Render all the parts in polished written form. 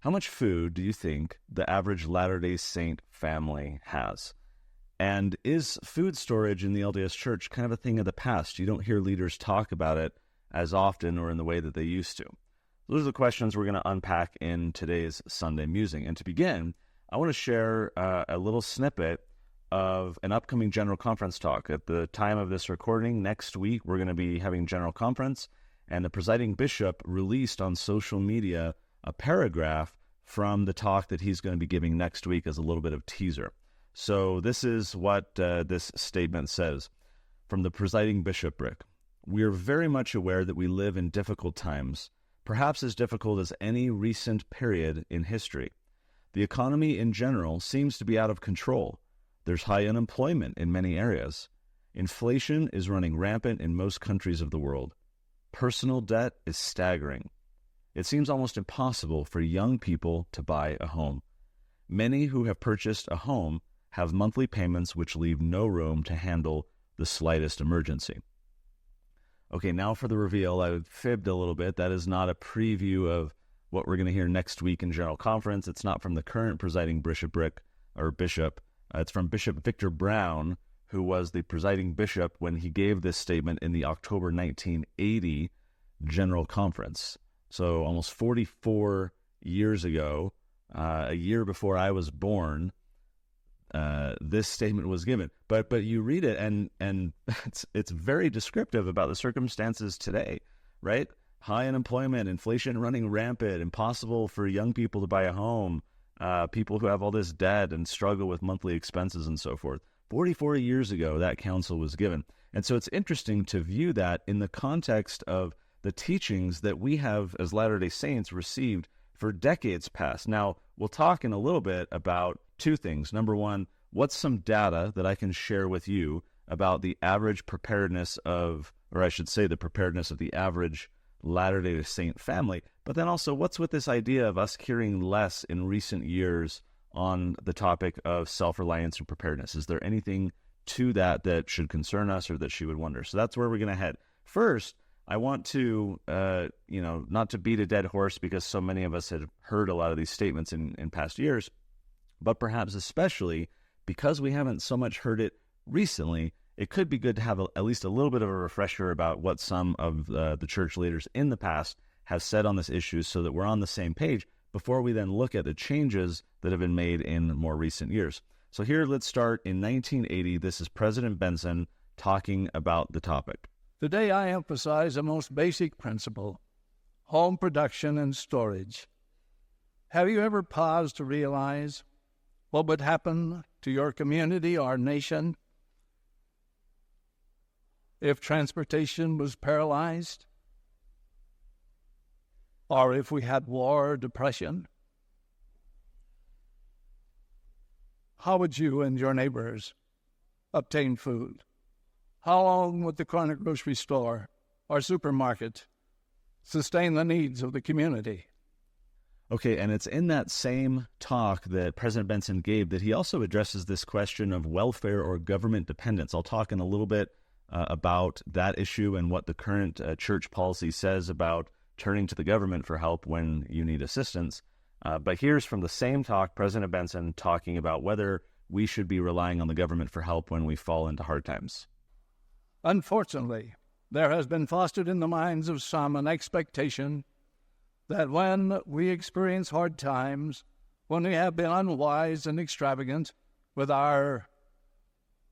How much food do you think the average Latter-day Saint family has? And is food storage in the LDS Church kind of a thing of the past? You don't hear leaders talk about it as often or in the way that they used to. Those are the questions we're going to unpack in today's Sunday Musing. And to begin, I want to share a little snippet of an upcoming General Conference talk. At the time of this recording, next week, we're going to be having General Conference, and the presiding bishop released on social media a paragraph from the talk that he's going to be giving next week as a little bit of teaser. So this is what this statement says from the presiding bishopric. We are very much aware that we live in difficult times, perhaps as difficult as any recent period in history. The economy in general seems to be out of control. There's high unemployment in many areas. Inflation is running rampant in most countries of the world. Personal debt is staggering. It seems almost impossible for young people to buy a home. Many who have purchased a home have monthly payments which leave no room to handle the slightest emergency. Okay, now for the reveal. I fibbed a little bit. That is not a preview of what we're going to hear next week in General Conference. It's not from the current presiding bishopric or bishop. It's from Bishop Victor Brown, who was the presiding bishop when he gave this statement in the October 1980 General Conference. So almost 44 years ago, a year before I was born, this statement was given. But you read it, and it's very descriptive about the circumstances today, right? High unemployment, inflation running rampant, impossible for young people to buy a home, people who have all this debt and struggle with monthly expenses and so forth. 44 years ago, that counsel was given. And so it's interesting to view that in the context of the teachings that we have as Latter-day Saints received for decades past. Now, we'll talk in a little bit about two things. Number one, what's some data that I can share with you about the average preparedness of, or I should say the preparedness of the average Latter-day Saint family, but then also what's with this idea of us hearing less in recent years on the topic of self-reliance and preparedness? Is there anything to that should concern us or that she would wonder? So that's where we're going to head. First, I want to, not to beat a dead horse because so many of us had heard a lot of these statements in past years, but perhaps especially because we haven't so much heard it recently, it could be good to have at least a little bit of a refresher about what some of the church leaders in the past have said on this issue so that we're on the same page before we then look at the changes that have been made in more recent years. So here, let's start in 1980. This is President Benson talking about the topic. Today I emphasize a most basic principle: home production and storage. Have you ever paused to realize what would happen to your community or nation if transportation was paralyzed? Or if we had war or depression? How would you and your neighbors obtain food? How long would the corner grocery store or supermarket sustain the needs of the community? Okay, and it's in that same talk that President Benson gave that he also addresses this question of welfare or government dependence. I'll talk in a little bit about that issue and what the current church policy says about turning to the government for help when you need assistance. But here's from the same talk, President Benson talking about whether we should be relying on the government for help when we fall into hard times. Unfortunately, there has been fostered in the minds of some an expectation that when we experience hard times, when we have been unwise and extravagant with our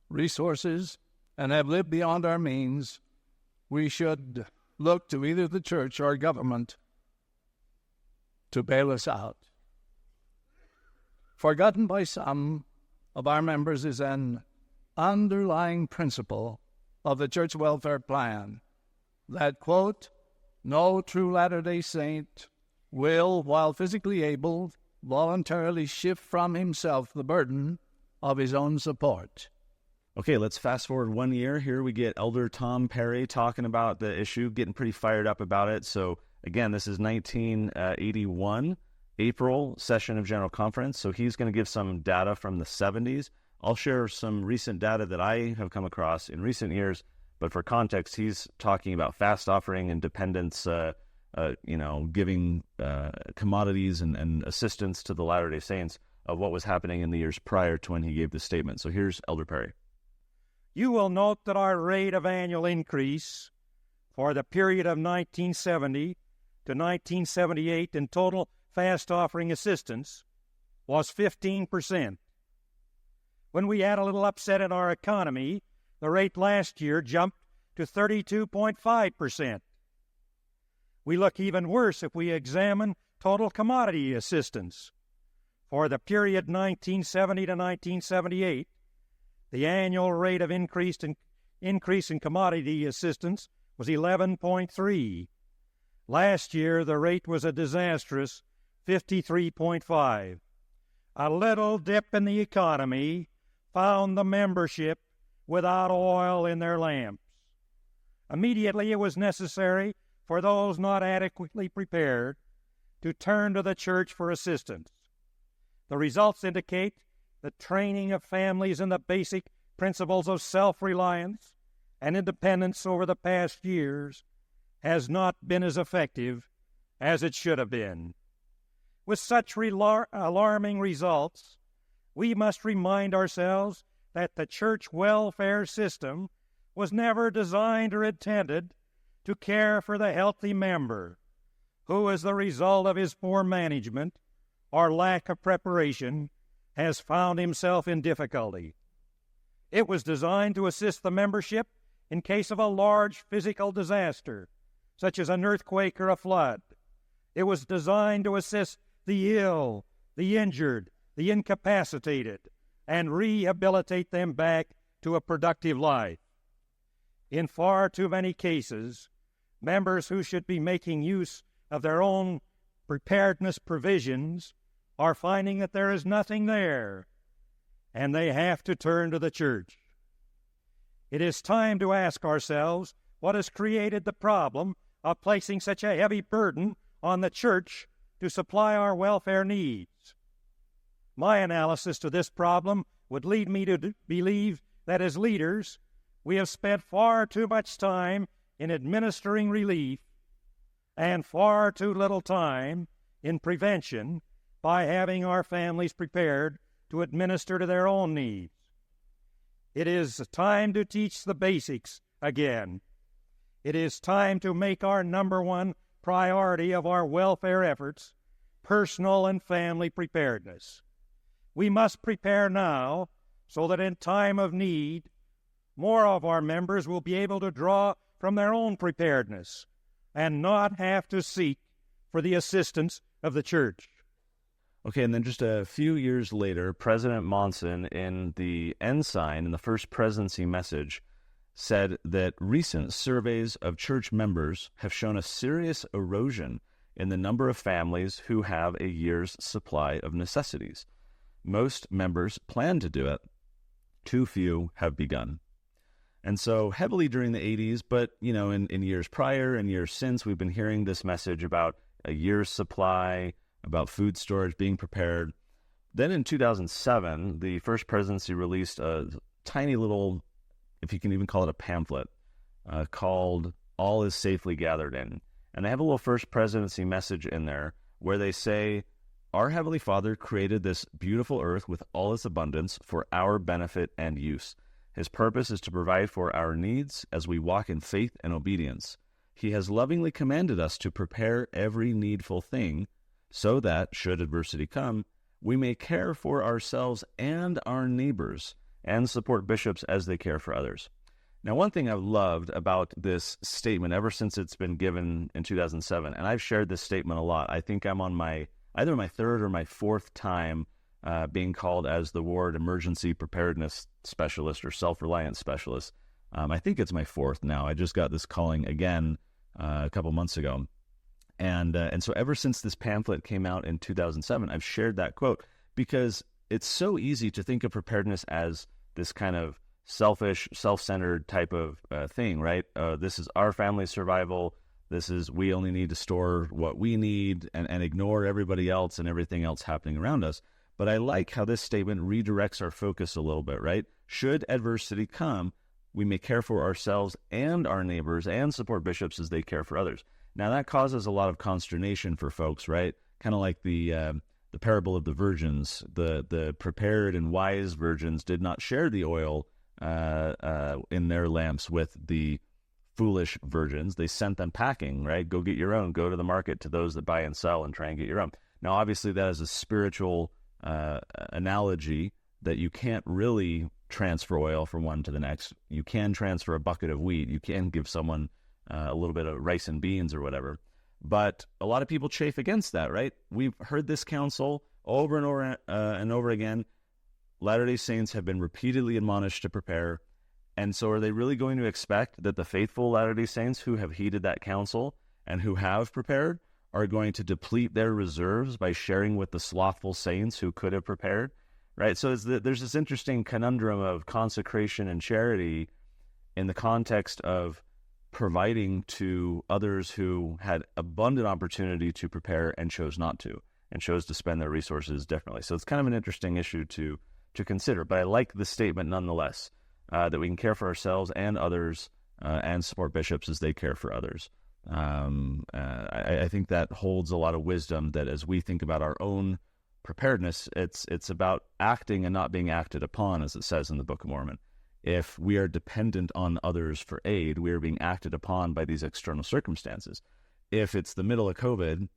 resources and have lived beyond our means, we should look to either the church or government to bail us out. Forgotten by some of our members is an underlying principle of the church welfare plan that, quote, no true Latter-day Saint will, while physically able, voluntarily shift from himself the burden of his own support. Okay, let's fast forward 1 year. Here we get Elder Tom Perry talking about the issue, getting pretty fired up about it. So again, this is 1981, April session of General Conference. So he's going to give some data from the 70s. I'll share some recent data that I have come across in recent years, but for context, he's talking about fast offering and dependence giving commodities and assistance to the Latter-day Saints of what was happening in the years prior to when he gave the statement. So here's Elder Perry. You will note that our rate of annual increase for the period of 1970 to 1978 in total fast offering assistance was 15%. When we had a little upset in our economy, the rate last year jumped to 32.5%. We look even worse if we examine total commodity assistance. For the period 1970 to 1978, the annual rate of increase in commodity assistance was 11.3. Last year, the rate was a disastrous 53.5. A little dip in the economy found the membership without oil in their lamps. Immediately, it was necessary for those not adequately prepared to turn to the church for assistance. The results indicate the training of families in the basic principles of self-reliance and independence over the past years has not been as effective as it should have been. With such alarming results, we must remind ourselves that the church welfare system was never designed or intended to care for the healthy member who, as the result of his poor management or lack of preparation, has found himself in difficulty. It was designed to assist the membership in case of a large physical disaster, such as an earthquake or a flood. It was designed to assist the ill, the injured, the incapacitated, and rehabilitate them back to a productive life. In far too many cases, members who should be making use of their own preparedness provisions are finding that there is nothing there, and they have to turn to the church. It is time to ask ourselves what has created the problem of placing such a heavy burden on the church to supply our welfare needs. My analysis to this problem would lead me to believe that as leaders, we have spent far too much time in administering relief and far too little time in prevention by having our families prepared to administer to their own needs. It is time to teach the basics again. It is time to make our number one priority of our welfare efforts personal and family preparedness. We must prepare now so that in time of need, more of our members will be able to draw from their own preparedness and not have to seek for the assistance of the church. Okay, and then just a few years later, President Monson, in the Ensign, in the first presidency message, said that recent surveys of church members have shown a serious erosion in the number of families who have a year's supply of necessities. Most members plan to do it. Too few have begun. And so heavily during the 80s, but, in years prior and years since, we've been hearing this message about a year's supply, about food storage being prepared. Then in 2007, the first presidency released a tiny little, if you can even call it a pamphlet, called All is Safely Gathered In. And they have a little first presidency message in there where they say, our Heavenly Father created this beautiful earth with all its abundance for our benefit and use. His purpose is to provide for our needs as we walk in faith and obedience. He has lovingly commanded us to prepare every needful thing so that, should adversity come, we may care for ourselves and our neighbors and support bishops as they care for others. Now, one thing I've loved about this statement ever since it's been given in 2007, and I've shared this statement a lot. I think I'm on either my third or my fourth time being called as the ward emergency preparedness specialist or self-reliance specialist. I think it's my fourth now. I just got this calling again a couple months ago. And so ever since this pamphlet came out in 2007, I've shared that quote because it's so easy to think of preparedness as this kind of selfish, self-centered type of thing, right? This is our family's survival. This is, we only need to store what we need and ignore everybody else and everything else happening around us. But I like how this statement redirects our focus a little bit, right? Should adversity come, we may care for ourselves and our neighbors and support bishops as they care for others. Now, that causes a lot of consternation for folks, right? Kind of like the parable of the virgins. The prepared and wise virgins did not share the oil in their lamps with the foolish virgins. They sent them packing, right? Go get your own. Go to the market to those that buy and sell and try and get your own. Now, obviously, that is a spiritual analogy that you can't really transfer oil from one to the next. You can transfer a bucket of wheat. You can give someone a little bit of rice and beans or whatever. But a lot of people chafe against that, right? We've heard this counsel over and over again. Latter-day Saints have been repeatedly admonished to prepare. And so are they really going to expect that the faithful Latter-day Saints who have heeded that counsel and who have prepared are going to deplete their reserves by sharing with the slothful saints who could have prepared, right? So there's this interesting conundrum of consecration and charity in the context of providing to others who had abundant opportunity to prepare and chose not to, and chose to spend their resources differently. So it's kind of an interesting issue to consider. But I like the statement nonetheless, that we can care for ourselves and others and support bishops as they care for others. I think that holds a lot of wisdom, that as we think about our own preparedness, it's about acting and not being acted upon, as it says in the Book of Mormon. If we are dependent on others for aid, we are being acted upon by these external circumstances. If it's the middle of COVID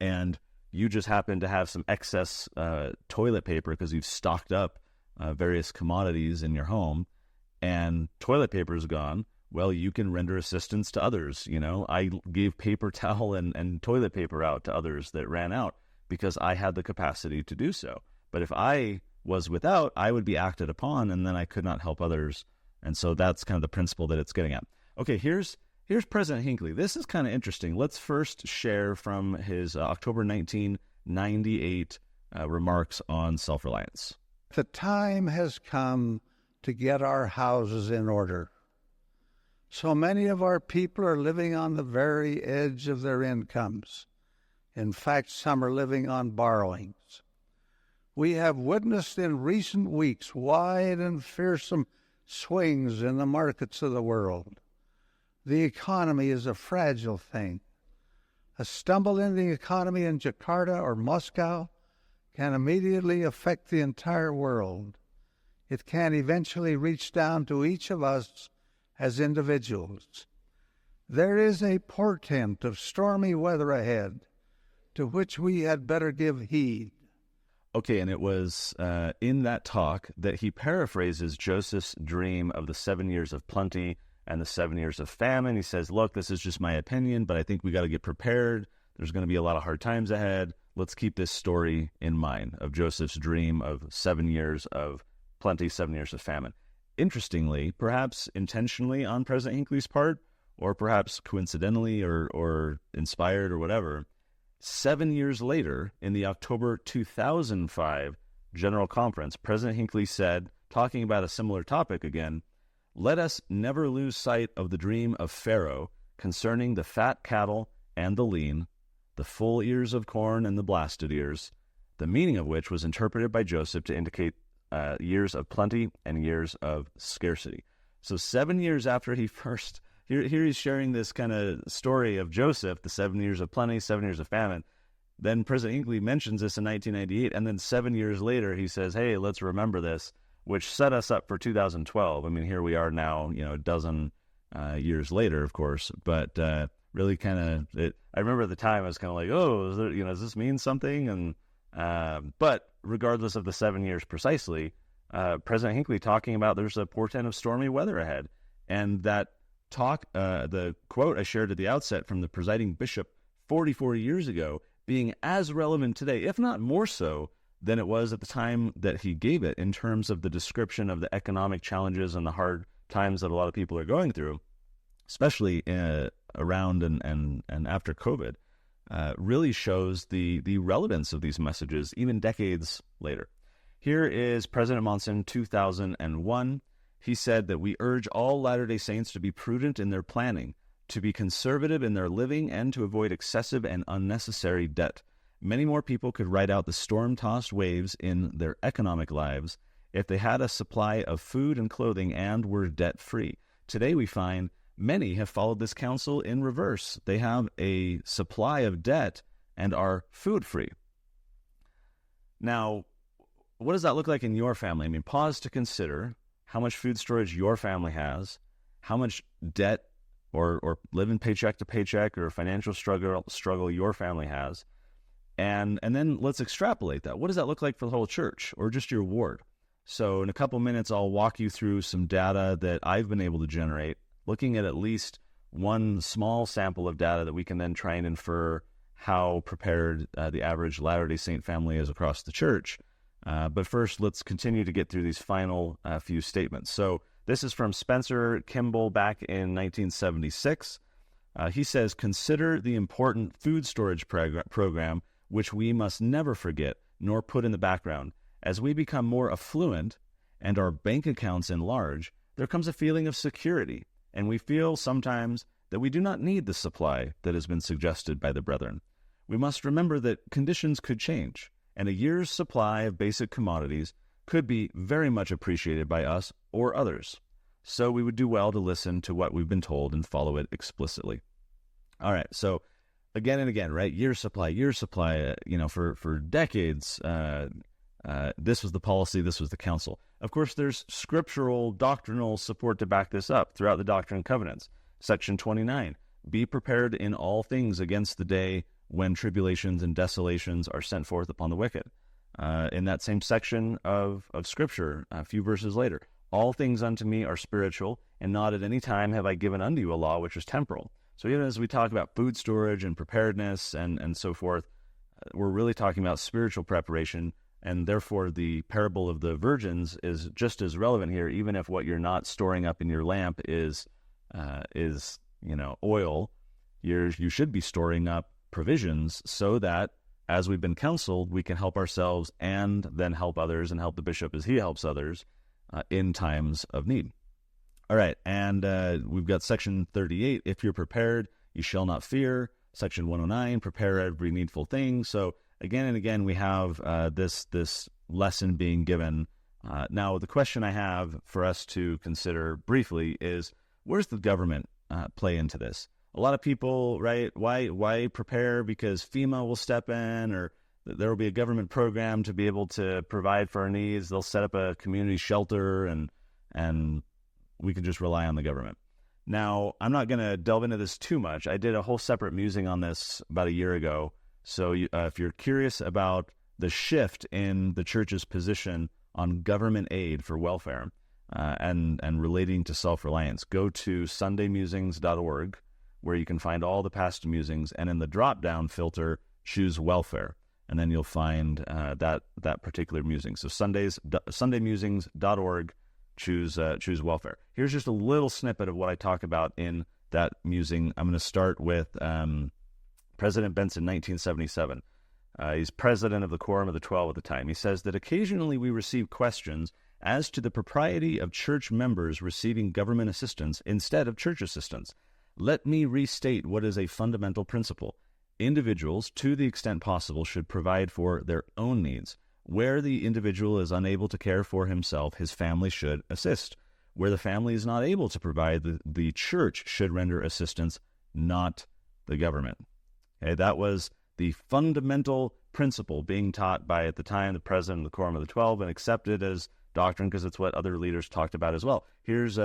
and you just happen to have some excess toilet paper because you've stocked up various commodities in your home and toilet paper is gone, well, you can render assistance to others. You know, I gave paper towel and toilet paper out to others that ran out because I had the capacity to do so. But if I was without, I would be acted upon, and then I could not help others. And so that's kind of the principle that it's getting at. Okay, here's President Hinckley. This is kind of interesting. Let's first share from his October 1998 remarks on self-reliance. The time has come to get our houses in order. So many of our people are living on the very edge of their incomes. In fact, some are living on borrowings. We have witnessed in recent weeks wide and fearsome swings in the markets of the world. The economy is a fragile thing. A stumble in the economy in Jakarta or Moscow can immediately affect the entire world. It can eventually reach down to each of us as individuals. There is a portent of stormy weather ahead, to which we had better give heed. Okay, and it was in that talk that he paraphrases Joseph's dream of the 7 years of plenty and the 7 years of famine. He says, look, this is just my opinion, but I think we got to get prepared. There's going to be a lot of hard times ahead. Let's keep this story in mind of Joseph's dream of 7 years of plenty, 7 years of famine. Interestingly, perhaps intentionally on President Hinckley's part, or perhaps coincidentally or inspired or whatever, 7 years later, in the October 2005 General Conference, President Hinckley said, talking about a similar topic again, let us never lose sight of the dream of Pharaoh concerning the fat cattle and the lean, the full ears of corn and the blasted ears, the meaning of which was interpreted by Joseph to indicate years of plenty and years of scarcity. So 7 years after he first, here he's sharing this kind of story of Joseph, the 7 years of plenty, 7 years of famine. Then President Hinckley mentions this in 1998, and then 7 years later he says, hey, let's remember this, which set us up for 2012. I mean, here we are now, a dozen years later, of course, but really kind of, I remember at the time I was kind of like, oh, does this mean something? And but regardless of the 7 years precisely, President Hinckley talking about there's a portent of stormy weather ahead. And that talk, the quote I shared at the outset from the presiding bishop 44 years ago, being as relevant today, if not more so, than it was at the time that he gave it in terms of the description of the economic challenges and the hard times that a lot of people are going through, especially around and after COVID, really shows the relevance of these messages even decades later. Here is President Monson, 2001. He said that we urge all Latter-day Saints to be prudent in their planning, to be conservative in their living, and to avoid excessive and unnecessary debt. Many more people could ride out the storm-tossed waves in their economic lives if they had a supply of food and clothing and were debt-free. Today we find Many have followed this counsel in reverse. They have a supply of debt and are food free. Now, what does that look like in your family? I mean, pause to consider how much food storage your family has, how much debt or living paycheck to paycheck or financial struggle your family has. And then let's extrapolate that. What does that look like for the whole church or just your ward? So in a couple minutes, I'll walk you through some data that I've been able to generate, looking at least one small sample of data that we can then try and infer how prepared the average Latter-day Saint family is across the church. But first, let's continue to get through these final few statements. So this is from Spencer Kimball back in 1976. He says, consider the important food storage program, which we must never forget nor put in the background. As we become more affluent and our bank accounts enlarge, there comes a feeling of security, and we feel sometimes that we do not need the supply that has been suggested by the brethren. We must remember that conditions could change, and a year's supply of basic commodities could be very much appreciated by us or others. So we would do well to listen to what we've been told and follow it explicitly. All right, so again and again, right? Year supply, for decades, this was the policy, this was the counsel. Of course, there's scriptural, doctrinal support to back this up throughout the Doctrine and Covenants. Section 29, be prepared in all things against the day when tribulations and desolations are sent forth upon the wicked. In that same section of Scripture, a few verses later, all things unto me are spiritual, and not at any time have I given unto you a law which is temporal. So even as we talk about food storage and preparedness and so forth, we're really talking about spiritual preparation, and therefore the parable of the virgins is just as relevant here, even if what you're not storing up in your lamp is oil. You should be storing up provisions so that, as we've been counseled, we can help ourselves and then help others and help the bishop as he helps others in times of need. All right, and we've got section 38, if you're prepared, you shall not fear. Section 109, prepare every needful thing. So again and again, we have this lesson being given. Now, the question I have for us to consider briefly is, where's the government play into this? A lot of people, right, why prepare? Because FEMA will step in, or there will be a government program to be able to provide for our needs. They'll set up a community shelter, and we can just rely on the government. Now, I'm not going to delve into this too much. I did a whole separate musing on this about a year ago. So if you're curious about the shift in the church's position on government aid for welfare and relating to self-reliance, go to sundaymusings.org, where you can find all the past musings, and in the drop-down filter, choose welfare, and then you'll find that particular musing. So sundaymusings.org, choose welfare. Here's just a little snippet of what I talk about in that musing. I'm going to start with President Benson, 1977. He's president of the Quorum of the 12 at the time. He says that occasionally we receive questions as to the propriety of church members receiving government assistance instead of church assistance. Let me restate what is a fundamental principle. Individuals, to the extent possible, should provide for their own needs. Where the individual is unable to care for himself, his family should assist. Where the family is not able to provide, the church should render assistance, not the government. Okay, that was the fundamental principle being taught by, at the time, the president of the Quorum of the 12, and accepted as doctrine because it's what other leaders talked about as well. Here's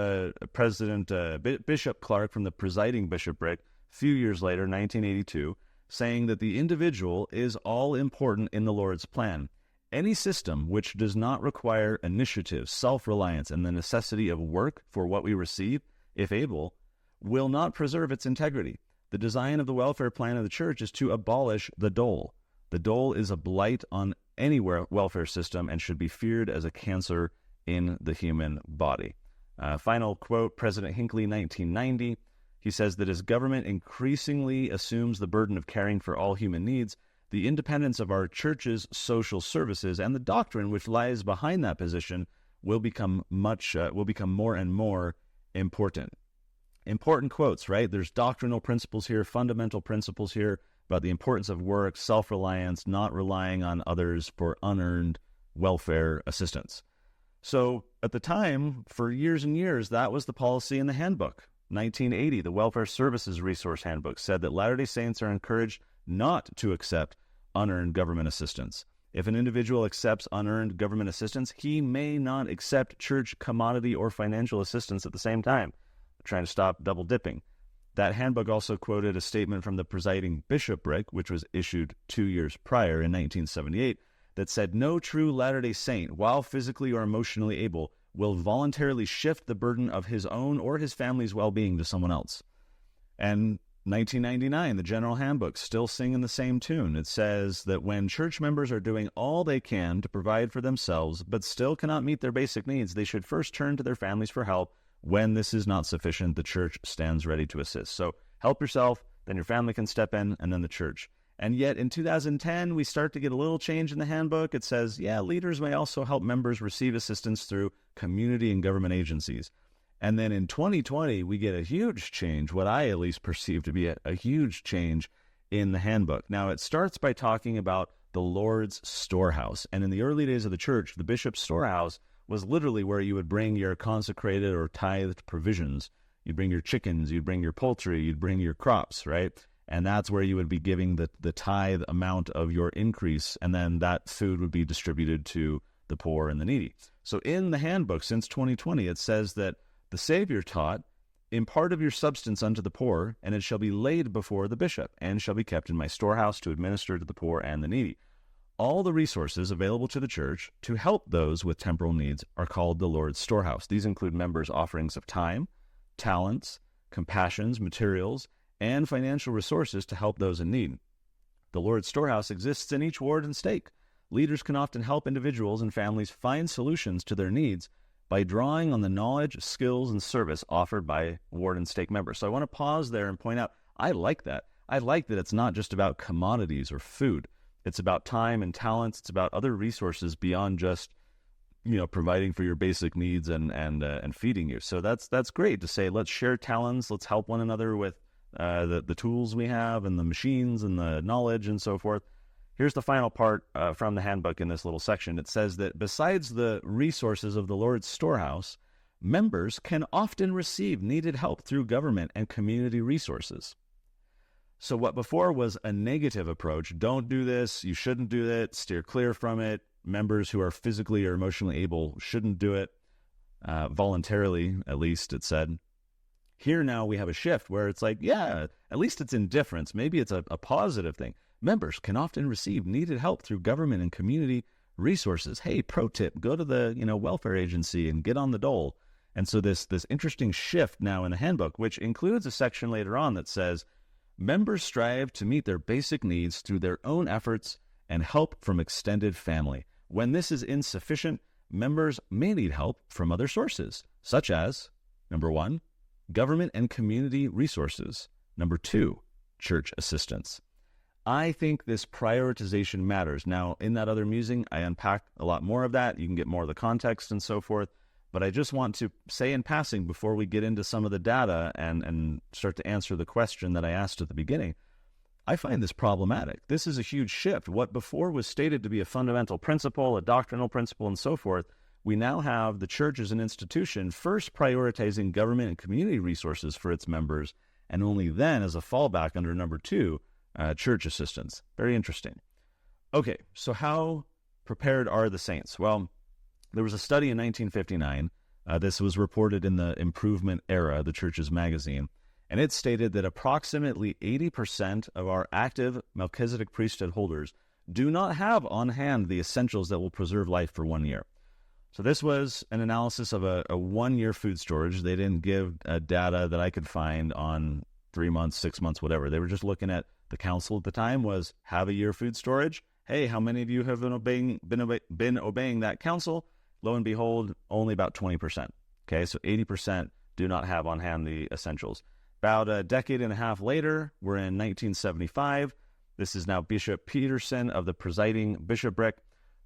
Bishop Clark from the presiding bishopric a few years later, 1982, saying that the individual is all important in the Lord's plan. Any system which does not require initiative, self-reliance, and the necessity of work for what we receive, if able, will not preserve its integrity. The design of the welfare plan of the church is to abolish the dole. The dole is a blight on any welfare system and should be feared as a cancer in the human body. Final quote, President Hinckley, 1990. He says that as government increasingly assumes the burden of caring for all human needs, the independence of our church's social services and the doctrine which lies behind that position will become more and more important. Important quotes, right? There's doctrinal principles here, fundamental principles here about the importance of work, self-reliance, not relying on others for unearned welfare assistance. So at the time, for years and years, that was the policy in the handbook. 1980, the Welfare Services Resource Handbook said that Latter-day Saints are encouraged not to accept unearned government assistance. If an individual accepts unearned government assistance, he may not accept church commodity or financial assistance at the same time. They're trying to stop double dipping. That handbook also quoted a statement from the presiding bishopric, which was issued 2 years prior in 1978, that said no true Latter-day Saint, while physically or emotionally able, will voluntarily shift the burden of his own or his family's well-being to someone else. And 1999, the General Handbook, still singing the same tune. It says that when church members are doing all they can to provide for themselves, but still cannot meet their basic needs, they should first turn to their families for help. When this is not sufficient, the church stands ready to assist. So help yourself, then your family can step in, and then the church. And yet in 2010, we start to get a little change in the handbook. It says, leaders may also help members receive assistance through community and government agencies. And then in 2020, we get a huge change, what I at least perceive to be a huge change in the handbook. Now, it starts by talking about the Lord's storehouse. And in the early days of the church, the bishop's storehouse was literally where you would bring your consecrated or tithed provisions. You'd bring your chickens, you'd bring your poultry, you'd bring your crops, right? And that's where you would be giving the tithe amount of your increase, and then that food would be distributed to the poor and the needy. So in the handbook, since 2020, it says that the Savior taught, impart of your substance unto the poor, and it shall be laid before the bishop, and shall be kept in my storehouse to administer to the poor and the needy. All the resources available to the church to help those with temporal needs are called the Lord's storehouse. These include members' offerings of time, talents, compassions, materials, and financial resources to help those in need. The Lord's storehouse exists in each ward and stake. Leaders can often help individuals and families find solutions to their needs by drawing on the knowledge, skills, and service offered by ward and stake members. So I want to pause there and point out, I like that. I like that it's not just about commodities or food. It's about time and talents. It's about other resources beyond just, providing for your basic needs and feeding you. So that's great to say, let's share talents. Let's help one another with the tools we have and the machines and the knowledge and so forth. Here's the final part from the handbook in this little section. It says that besides the resources of the Lord's storehouse, members can often receive needed help through government and community resources. So what before was a negative approach, don't do this, you shouldn't do that, steer clear from it, members who are physically or emotionally able shouldn't do it, voluntarily, at least, it said. Here now we have a shift where it's like, at least it's indifference. Maybe it's a positive thing. Members can often receive needed help through government and community resources. Hey, pro tip, go to the welfare agency and get on the dole. And so this interesting shift now in the handbook, which includes a section later on that says, members strive to meet their basic needs through their own efforts and help from extended family. When this is insufficient, members may need help from other sources, such as, number 1, government and community resources. Number 2, church assistance. I think this prioritization matters. Now, in that other musing, I unpack a lot more of that. You can get more of the context and so forth. But I just want to say in passing before we get into some of the data and start to answer the question that I asked at the beginning, I find this problematic. This is a huge shift. What before was stated to be a fundamental principle, a doctrinal principle, and so forth, we now have the church as an institution first prioritizing government and community resources for its members, and only then as a fallback under number 2, church assistance. Very interesting. Okay, so how prepared are the saints? Well, there was a study in 1959. This was reported in the Improvement Era, the church's magazine, and it stated that approximately 80% of our active Melchizedek priesthood holders do not have on hand the essentials that will preserve life for 1 year. So this was an analysis of a 1-year food storage. They didn't give data that I could find on 3 months, 6 months, whatever. They were just looking at the council at the time was have a year food storage. Hey, how many of you have been obeying that counsel? Lo and behold, only about 20%. Okay, so 80% do not have on hand the essentials. About a decade and a half later, we're in 1975. This is now Bishop Peterson of the presiding bishopric,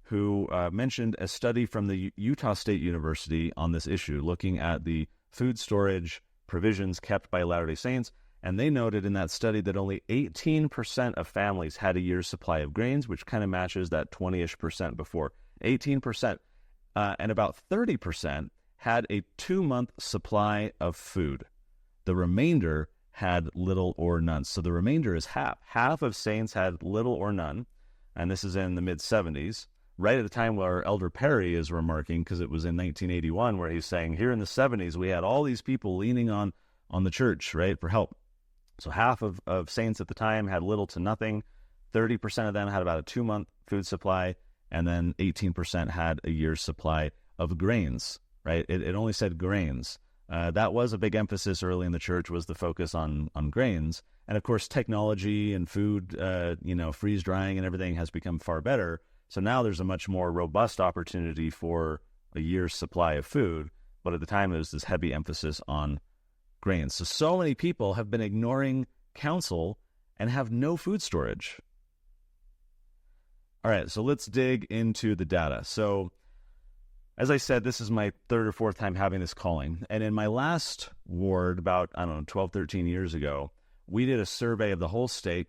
who mentioned a study from the Utah State University on this issue, looking at the food storage provisions kept by Latter-day Saints. And they noted in that study that only 18% of families had a year's supply of grains, which kind of matches that 20-ish% before. 18%. And about 30% had a 2-month supply of food. The remainder had little or none. So the remainder is half. Half of saints had little or none, and this is in the mid-70s, right at the time where Elder Perry is remarking, because it was in 1981, where he's saying, here in the 70s, we had all these people leaning on the church, right, for help. So half of saints at the time had little to nothing. 30% of them had about a 2-month food supply, and then 18% had a year's supply of grains, right? It only said grains. That was a big emphasis early in the church, was the focus on grains. And of course, technology and food, freeze drying and everything has become far better. So now there's a much more robust opportunity for a year's supply of food. But at the time, there was this heavy emphasis on grains. So many people have been ignoring counsel and have no food storage. All right, so let's dig into the data. So as I said, this is my third or fourth time having this calling. And in my last ward, about, 12, 13 years ago, we did a survey of the whole stake.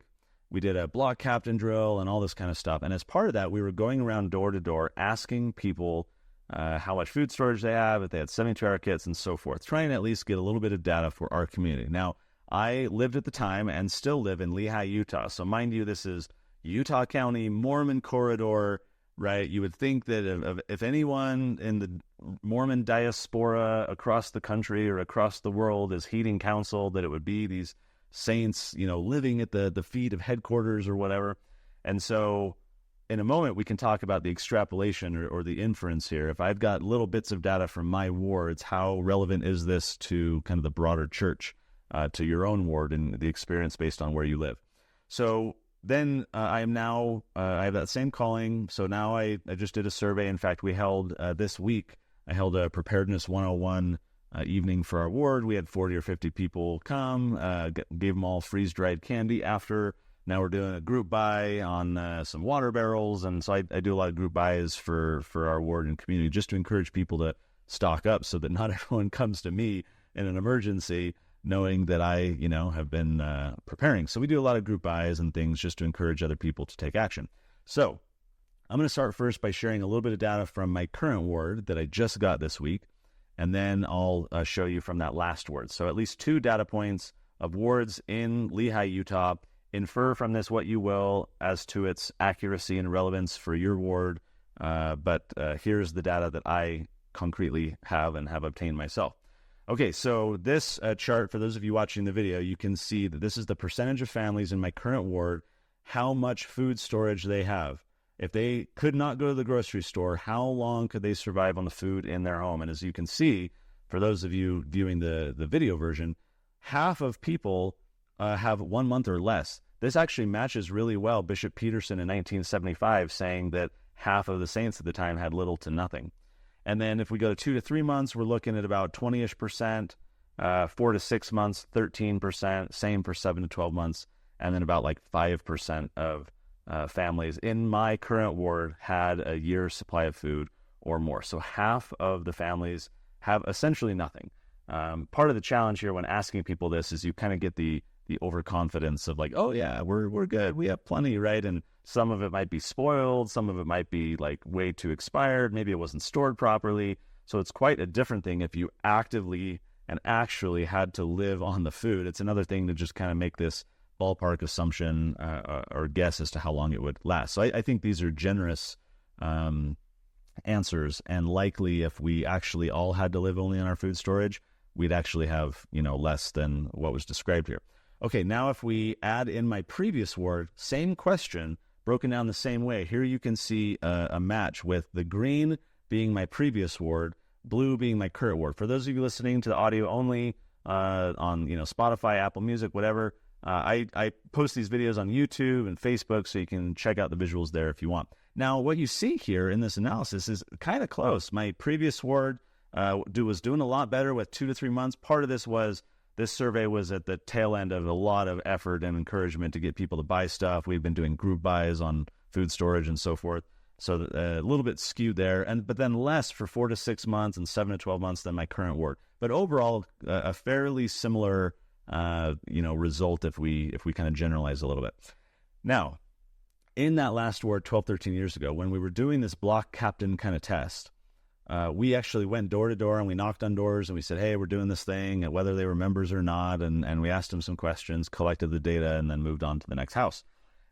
We did a block captain drill and all this kind of stuff. And as part of that, we were going around door to door asking people how much food storage they have, if they had 72-hour kits, and so forth, trying to at least get a little bit of data for our community. Now, I lived at the time and still live in Lehi, Utah. So mind you, this is Utah County, Mormon corridor, right? You would think that if anyone in the Mormon diaspora across the country or across the world is heeding counsel, that it would be these saints, living at the feet of headquarters or whatever. And so in a moment, we can talk about the extrapolation or the inference here. If I've got little bits of data from my wards, how relevant is this to kind of the broader church, to your own ward and the experience based on where you live? So then I have that same calling. So now I just did a survey. In fact, we held this week, I held a Preparedness 101 evening for our ward. We had 40 or 50 people come, gave them all freeze-dried candy after. Now we're doing a group buy on some water barrels. And so I do a lot of group buys for our ward and community, just to encourage people to stock up so that not everyone comes to me in an emergency, knowing that I, have been preparing. So we do a lot of group buys and things just to encourage other people to take action. So I'm going to start first by sharing a little bit of data from my current ward that I just got this week, and then I'll show you from that last ward. So at least 2 data points of wards in Lehi, Utah. Infer from this what you will as to its accuracy and relevance for your ward, but here's the data that I concretely have and have obtained myself. Okay, so this chart, for those of you watching the video, you can see that this is the percentage of families in my current ward, how much food storage they have. If they could not go to the grocery store, how long could they survive on the food in their home? And as you can see, for those of you viewing the video version, half of people have 1 month or less. This actually matches really well Bishop Peterson in 1975 saying that half of the saints at the time had little to nothing. And then if we go to 2 to 3 months, we're looking at about 20-ish%, 4 to 6 months, 13%, same for 7 to 12 months, and then about like 5% of families in my current ward had a year's supply of food or more. So half of the families have essentially nothing. Part of the challenge here when asking people this is you kind of get the overconfidence of like, oh yeah, we're good, we have plenty, right? And some of it might be spoiled, some of it might be like way too expired, maybe it wasn't stored properly. So it's quite a different thing if you actively and actually had to live on the food. It's another thing to just kind of make this ballpark assumption or guess as to how long it would last. So I think these are generous answers, and likely if we actually all had to live only on our food storage, we'd actually have, less than what was described here. Okay, now if we add in my previous ward, same question, broken down the same way. Here you can see a match with the green being my previous ward, blue being my current ward. For those of you listening to the audio only on Spotify, Apple Music, whatever, I post these videos on YouTube and Facebook, so you can check out the visuals there if you want. Now, what you see here in this analysis is kind of close. My previous ward was doing a lot better with 2 to 3 months. Part of this survey was at the tail end of a lot of effort and encouragement to get people to buy stuff. We've been doing group buys on food storage and so forth. So a little bit skewed there, but then less for 4 to 6 months and 7 to 12 months than my current ward. But overall, a fairly similar result if we kind of generalize a little bit. Now, in that last ward 12, 13 years ago, when we were doing this block captain kind of test, We actually went door to door and we knocked on doors and we said, hey, we're doing this thing, and whether they were members or not. And we asked them some questions, collected the data, and then moved on to the next house.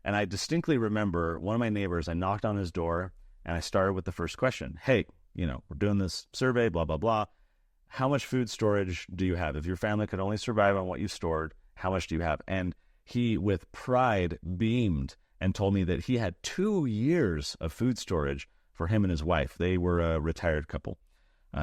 And I distinctly remember one of my neighbors, I knocked on his door and I started with the first question. Hey, we're doing this survey, blah, blah, blah. How much food storage do you have? If your family could only survive on what you stored, how much do you have? And he, with pride, beamed and told me that he had 2 years of food storage for him and his wife. They were a retired couple,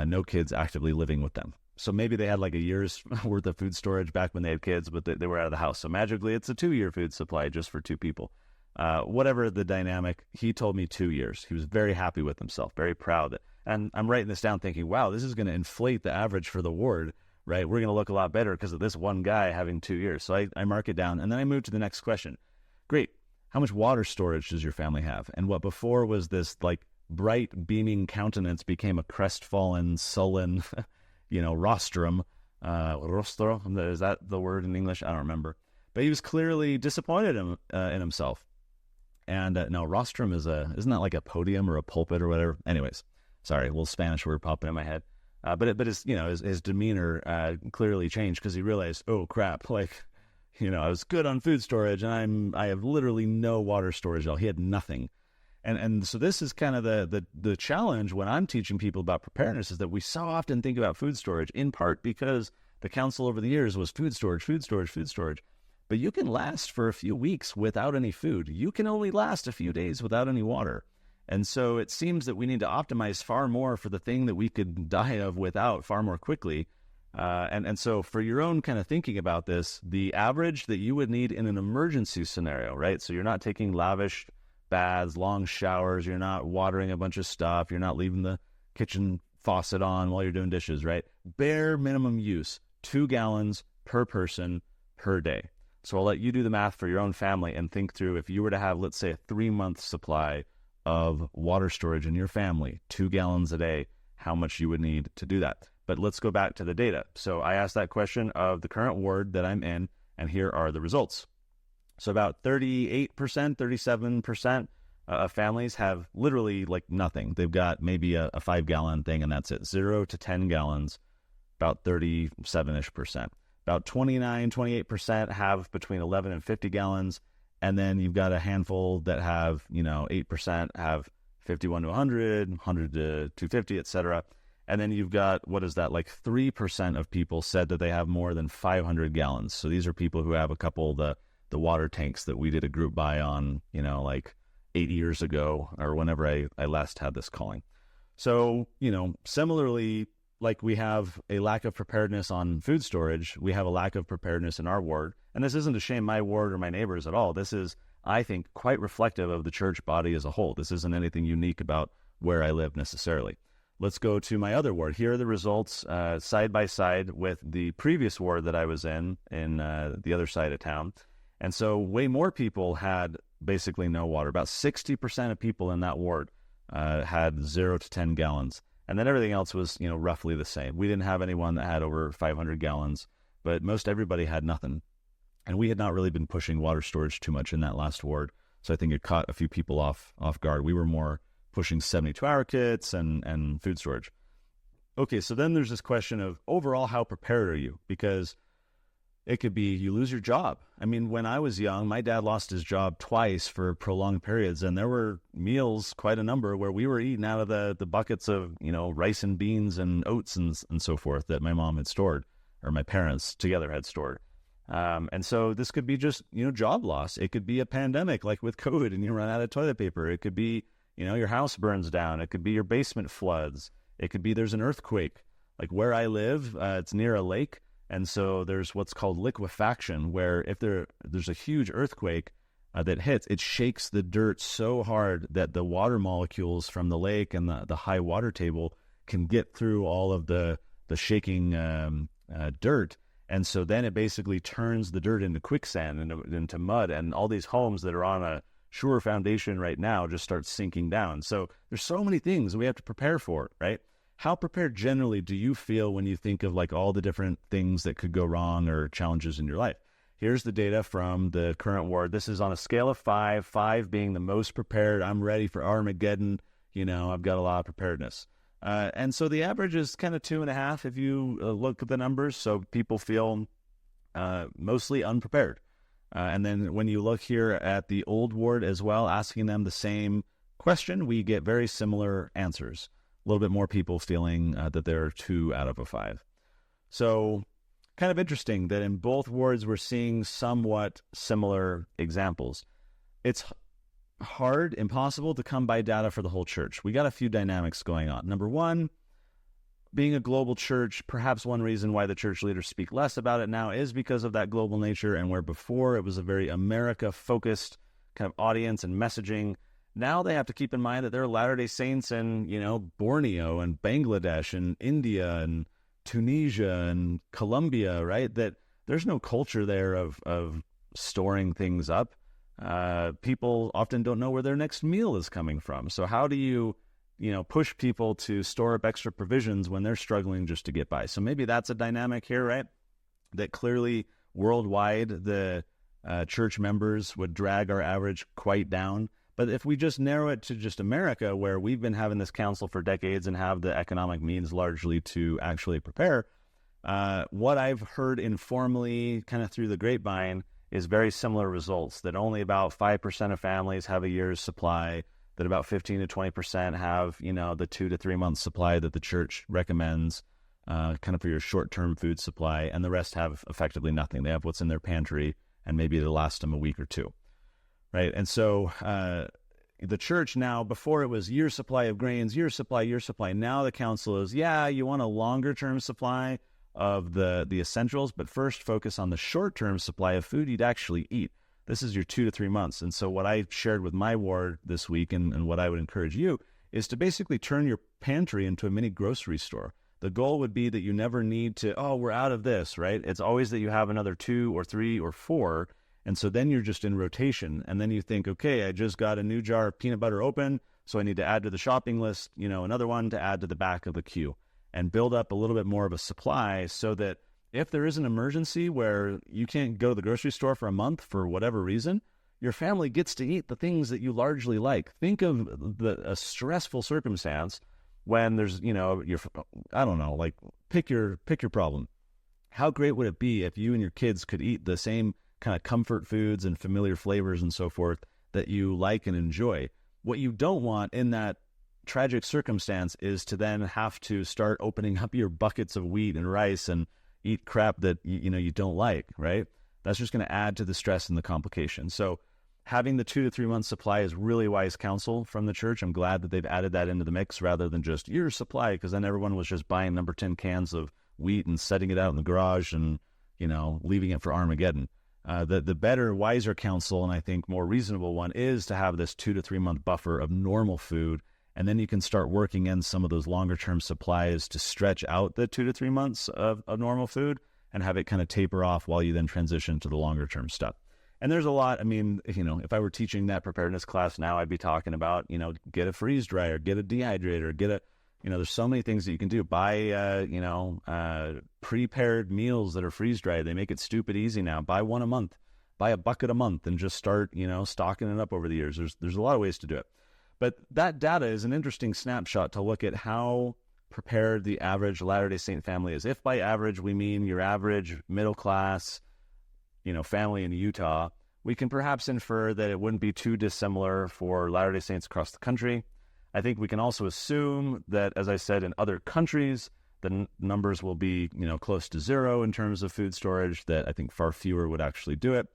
no kids actively living with them. So maybe they had like a year's worth of food storage back when they had kids, but they were out of the house. So magically, it's a 2-year food supply just for 2 people. Whatever the dynamic, he told me 2 years. He was very happy with himself, very proud. And I'm writing this down thinking, wow, this is going to inflate the average for the ward, right? We're going to look a lot better because of this one guy having 2 years. So I mark it down, and then I move to the next question. Great. How much water storage does your family have? And what before was this like bright beaming countenance became a crestfallen, sullen, rostrum. Rostro, is that the word in English? I don't remember. But he was clearly disappointed in himself. And no, rostrum isn't that like a podium or a pulpit or whatever? Anyways, sorry, a little Spanish word popping in my head. But his demeanor clearly changed because he realized, oh crap, I was good on food storage and I have literally no water storage at all. He had nothing. And so this is kind of the challenge when I'm teaching people about preparedness, is that we so often think about food storage, in part because the counsel over the years was food storage, food storage, food storage. But you can last for a few weeks without any food. You can only last a few days without any water. And so it seems that we need to optimize far more for the thing that we could die of without far more quickly. And so for your own kind of thinking about this, the average that you would need in an emergency scenario, right? So you're not taking lavish baths, long showers, you're not watering a bunch of stuff, you're not leaving the kitchen faucet on while you're doing dishes, right? Bare minimum use, 2 gallons per person per day. So I'll let you do the math for your own family and think through, if you were to have, let's say, a 3-month supply of water storage in your family, 2 gallons a day, how much you would need to do that. But let's go back to the data. So I asked that question of the current ward that I'm in, and here are the results. So about 38%, 37% of families have literally like nothing. They've got maybe a 5-gallon thing, and that's it. 0 to 10 gallons, about 37-ish%. About 28% have between 11 and 50 gallons. And then you've got a handful that have, 8% have 51 to 100, 100 to 250, et cetera. And then you've got, what is that, like 3% of people said that they have more than 500 gallons. So these are people who have a couple of the water tanks that we did a group buy on, like 8 years ago or whenever I last had this calling. So, similarly, like we have a lack of preparedness on food storage, we have a lack of preparedness in our ward. And this isn't to shame my ward or my neighbors at all. This is, I think, quite reflective of the church body as a whole. This isn't anything unique about where I live necessarily. Let's go to my other ward. Here are the results side by side with the previous ward that I was in the other side of town. And so way more people had basically no water. About 60% of people in that ward had 0 to 10 gallons. And then everything else was, roughly the same. We didn't have anyone that had over 500 gallons, but most everybody had nothing. And we had not really been pushing water storage too much in that last ward. So I think it caught a few people off guard. We were more pushing 72-hour kits and food storage. Okay, so then there's this question of overall, how prepared are you? Because it could be you lose your job. I mean, when I was young, my dad lost his job twice for prolonged periods, and there were meals, quite a number, where we were eating out of the buckets of, rice and beans and oats and so forth that my mom had stored, or my parents together had stored. And so this could be just, job loss. It could be a pandemic like with COVID and you run out of toilet paper. It could be, your house burns down. It could be your basement floods. It could be there's an earthquake. Like where I live, it's near a lake. And so there's what's called liquefaction, where if there's a huge earthquake that hits, it shakes the dirt so hard that the water molecules from the lake and the high water table can get through all of the shaking dirt. And so then it basically turns the dirt into quicksand and into mud, and all these homes that are on a sure foundation right now just start sinking down. So there's so many things we have to prepare for, right? How prepared generally do you feel when you think of like all the different things that could go wrong or challenges in your life? Here's the data from the current ward. This is on a scale of 5 being the most prepared. I'm ready for Armageddon. I've got a lot of preparedness. And so the average is kind of 2.5 if you look at the numbers. So people feel mostly unprepared. And then when you look here at the old ward as well, asking them the same question, we get very similar answers. A little bit more people feeling that they're 2 out of a 5. So kind of interesting that in both wards we're seeing somewhat similar examples. It's hard, impossible to come by data for the whole church. We got a few dynamics going on. Number one, being a global church, perhaps one reason why the church leaders speak less about it now is because of that global nature, and where before it was a very America-focused kind of audience and messaging. Now they have to keep in mind that there are Latter-day Saints in, Borneo and Bangladesh and India and Tunisia and Colombia, right? That there's no culture there of storing things up. People often don't know where their next meal is coming from. So how do you push people to store up extra provisions when they're struggling just to get by? So maybe that's a dynamic here, right? That clearly worldwide, the church members would drag our average quite down. But if we just narrow it to just America, where we've been having this council for decades and have the economic means largely to actually prepare, what I've heard informally kind of through the grapevine is very similar results, that only about 5% of families have a year's supply, that about 15 to 20% have, the 2 to 3 month supply that the church recommends kind of for your short-term food supply, and the rest have effectively nothing. They have what's in their pantry, and maybe it'll last them a week or two, right? And so the church now, before it was year supply of grains, year supply. Now the council is, you want a longer-term supply of the essentials, but first focus on the short-term supply of food you'd actually eat. This is your 2 to 3 months. And so what I shared with my ward this week, and what I would encourage you, is to basically turn your pantry into a mini grocery store. The goal would be that you never need to, we're out of this, right? It's always that you have another 2 or 3 or 4. And so then you're just in rotation. And then you think, okay, I just got a new jar of peanut butter open, so I need to add to the shopping list, another one to add to the back of the queue, and build up a little bit more of a supply, so that if there is an emergency where you can't go to the grocery store for a month for whatever reason, your family gets to eat the things that you largely like. Think of a stressful circumstance when there's, pick your problem. How great would it be if you and your kids could eat the same kind of comfort foods and familiar flavors and so forth that you like and enjoy? What you don't want in that tragic circumstance is to then have to start opening up your buckets of wheat and rice and eat crap that you don't like, right? That's just going to add to the stress and the complication. So having the 2 to 3 month supply is really wise counsel from the church. I'm glad that they've added that into the mix rather than just your supply, because then everyone was just buying number 10 cans of wheat and setting it out in the garage and leaving it for Armageddon. The better, wiser counsel, and I think more reasonable one, is to have this 2 to 3 month buffer of normal food. And then you can start working in some of those longer-term supplies to stretch out the 2 to 3 months of normal food and have it kind of taper off while you then transition to the longer-term stuff. And there's a lot. I mean, if I were teaching that preparedness class now, I'd be talking about, get a freeze dryer, get a dehydrator, there's so many things that you can do. Buy, prepared meals that are freeze-dried. They make it stupid easy now. Buy one a month. Buy a bucket a month and just start, stocking it up over the years. There's a lot of ways to do it. But that data is an interesting snapshot to look at how prepared the average Latter-day Saint family is. If by average we mean your average middle class, family in Utah, we can perhaps infer that it wouldn't be too dissimilar for Latter-day Saints across the country. I think we can also assume that, as I said, in other countries, the numbers will be, close to zero in terms of food storage, that I think far fewer would actually do it.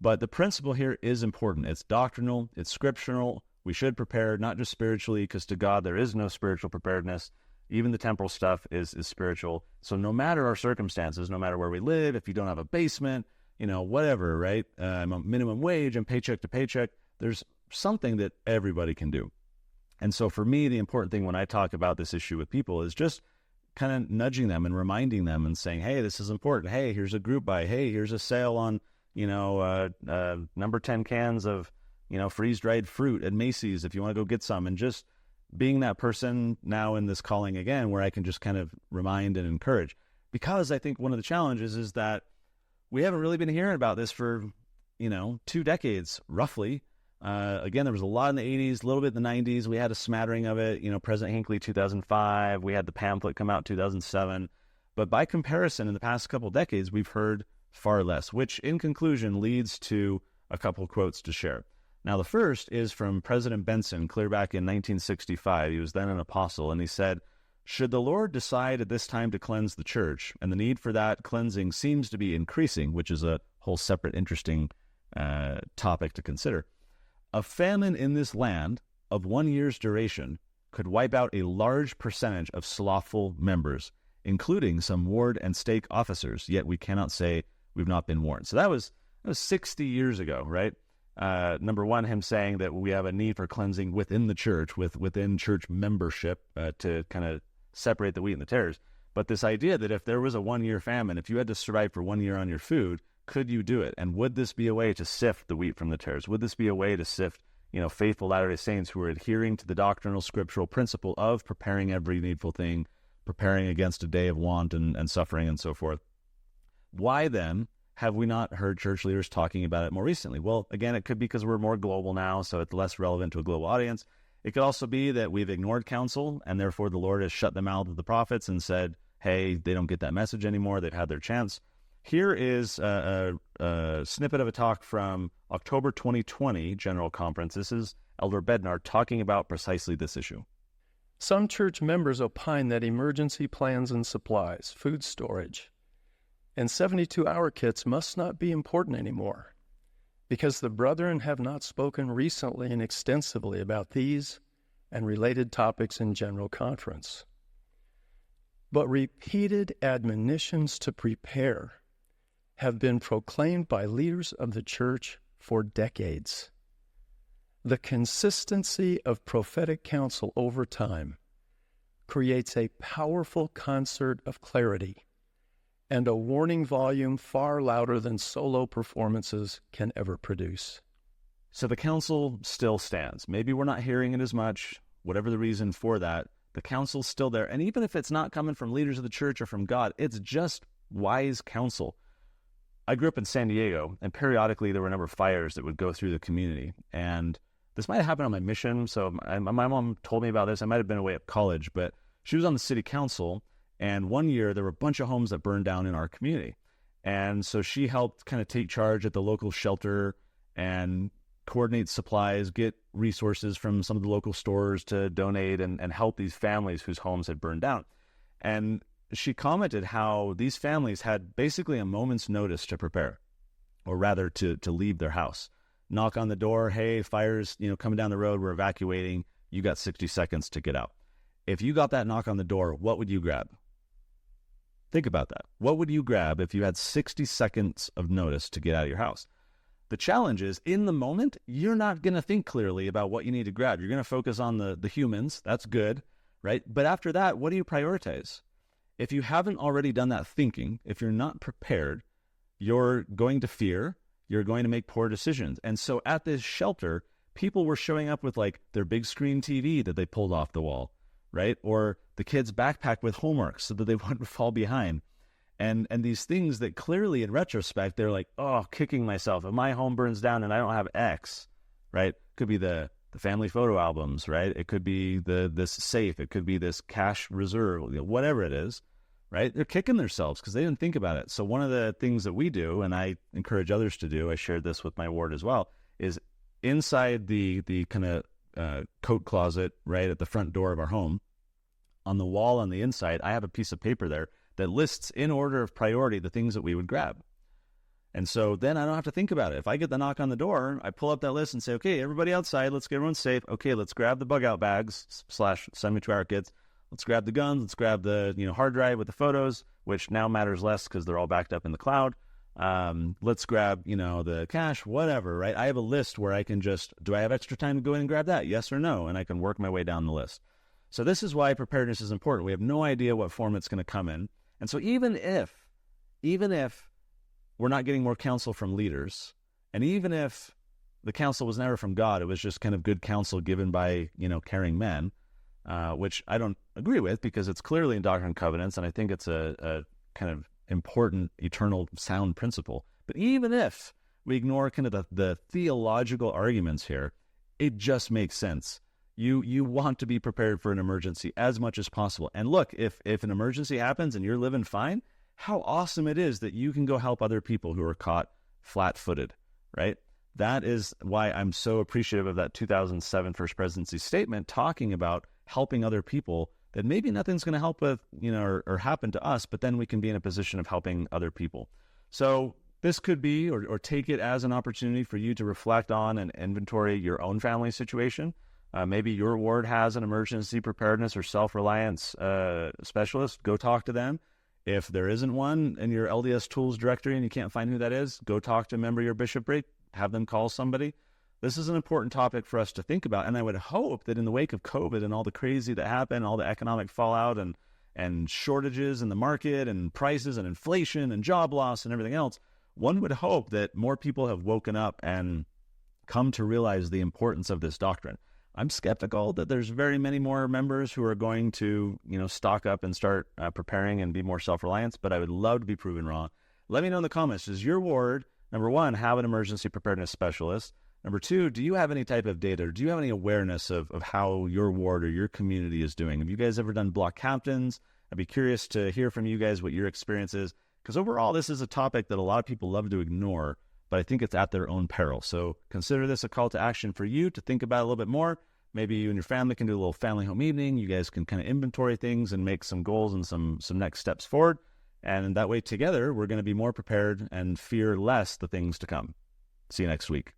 But the principle here is important. It's doctrinal, it's scriptural. We should prepare, not just spiritually, because to God there is no spiritual preparedness. Even the temporal stuff is spiritual. So no matter our circumstances, no matter where we live, if you don't have a basement, whatever, right? I'm on minimum wage and paycheck to paycheck, there's something that everybody can do. And so for me, the important thing when I talk about this issue with people is just kind of nudging them and reminding them and saying, hey, this is important. Hey, here's a group buy. Hey, here's a sale on, number 10 cans of, freeze-dried fruit at Macy's if you want to go get some. And just being that person now in this calling again, where I can just kind of remind and encourage. Because I think one of the challenges is that we haven't really been hearing about this for, 2 decades, roughly. Again, there was a lot in the 80s, a little bit in the 90s. We had a smattering of it. President Hinckley, 2005. We had the pamphlet come out 2007. But by comparison, in the past couple decades, we've heard far less, which in conclusion leads to a couple quotes to share. Now, the first is from President Benson, clear back in 1965. He was then an apostle, and he said, "Should the Lord decide at this time to cleanse the church, and the need for that cleansing seems to be increasing," which is a whole separate interesting topic to consider, "a famine in this land of 1 year's duration could wipe out a large percentage of slothful members, including some ward and stake officers, yet we cannot say we've not been warned." So that was 60 years ago, right? Number one, him saying that we have a need for cleansing within the church, within church membership, to kind of separate the wheat and the tares. But this idea that if there was a 1-year famine, if you had to survive for 1 year on your food, could you do it? And would this be a way to sift the wheat from the tares? Would this be a way to sift, faithful Latter-day Saints who are adhering to the doctrinal scriptural principle of preparing every needful thing, preparing against a day of want and suffering and so forth? Why then have we not heard church leaders talking about it more recently? Well, again, it could be because we're more global now, so it's less relevant to a global audience. It could also be that we've ignored counsel, and therefore the Lord has shut the mouth of the prophets and said, hey, they don't get that message anymore. They've had their chance. Here is a snippet of a talk from October 2020 General Conference. This is Elder Bednar talking about precisely this issue. Some church members opine that emergency plans and supplies, food storage, and 72-hour kits must not be important anymore because the brethren have not spoken recently and extensively about these and related topics in General Conference. But repeated admonitions to prepare have been proclaimed by leaders of the church for decades. The consistency of prophetic counsel over time creates a powerful concert of clarity and a warning volume far louder than solo performances can ever produce. So the counsel still stands. Maybe we're not hearing it as much, whatever the reason for that. The counsel's still there. And even if it's not coming from leaders of the church or from God, it's just wise counsel. I grew up in San Diego, and periodically there were a number of fires that would go through the community. And this might have happened on my mission. So my mom told me about this. I might have been away at college, but she was on the city council. And one year, there were a bunch of homes that burned down in our community. And so she helped kind of take charge at the local shelter and coordinate supplies, get resources from some of the local stores to donate and help these families whose homes had burned down. And she commented how these families had basically a moment's notice to prepare, or rather to leave their house. Knock on the door, hey, fire's coming down the road, we're evacuating, you got 60 seconds to get out. If you got that knock on the door, what would you grab? Think about that. What would you grab if you had 60 seconds of notice to get out of your house? The challenge is, in the moment, you're not going to think clearly about what you need to grab. You're going to focus on the humans. That's good, right? But after that, what do you prioritize? If you haven't already done that thinking, if you're not prepared, you're going to fear, you're going to make poor decisions. And so at this shelter, people were showing up with like their big screen TV that they pulled off the wall, right? Or the kids' backpack with homework so that they wouldn't fall behind. And these things that clearly in retrospect, they're like, oh, kicking myself. If my home burns down and I don't have X, right? Could be the family photo albums, right? It could be this safe. It could be this cash reserve, whatever it is, right? They're kicking themselves because they didn't think about it. So one of the things that we do, and I encourage others to do, I shared this with my ward as well, is inside the kind of coat closet right at the front door of our home, on the wall on the inside, I have a piece of paper there that lists in order of priority the things that we would grab. And so then I don't have to think about it. If I get the knock on the door, I pull up that list and say, okay, everybody outside, let's get everyone safe. Okay, let's grab the bug out bags / 72-hour kits. Let's grab the guns. Let's grab the hard drive with the photos, which now matters less because they're all backed up in the cloud. Let's grab, the cash, whatever, right? I have a list where I can do I have extra time to go in and grab that? Yes or no? And I can work my way down the list. So this is why preparedness is important. We have no idea what form it's going to come in. And so even if we're not getting more counsel from leaders, and even if the counsel was never from God, it was just kind of good counsel given by, caring men, which I don't agree with because it's clearly in Doctrine and Covenants, and I think it's a kind of important, eternal, sound principle. But even if we ignore kind of the theological arguments here. It just makes sense. You want to be prepared for an emergency as much as possible. And look, if an emergency happens and you're living fine, how awesome it is that you can go help other people who are caught flat-footed, right? That is why I'm so appreciative of that 2007 First Presidency statement talking about helping other people, that maybe nothing's going to help with, or happen to us, but then we can be in a position of helping other people. So this could be, or take it as an opportunity for you to reflect on and inventory your own family situation. Maybe your ward has an emergency preparedness or self-reliance specialist. Go talk to them. If there isn't one in your LDS tools directory and you can't find who that is, go talk to a member of your bishopric. Have them call somebody. This is an important topic for us to think about. And I would hope that in the wake of COVID and all the crazy that happened, all the economic fallout and shortages in the market and prices and inflation and job loss and everything else, one would hope that more people have woken up and come to realize the importance of this doctrine. I'm skeptical that there's very many more members who are going to, stock up and start preparing and be more self-reliant, but I would love to be proven wrong. Let me know in the comments, does your ward, number one, have an emergency preparedness specialist? Number two, do you have any type of data, or do you have any awareness of how your ward or your community is doing? Have you guys ever done block captains? I'd be curious to hear from you guys what your experience is, because overall, this is a topic that a lot of people love to ignore, but I think it's at their own peril. So consider this a call to action for you to think about it a little bit more. Maybe you and your family can do a little family home evening. You guys can kind of inventory things and make some goals and some next steps forward. And that way, together, we're going to be more prepared and fear less the things to come. See you next week.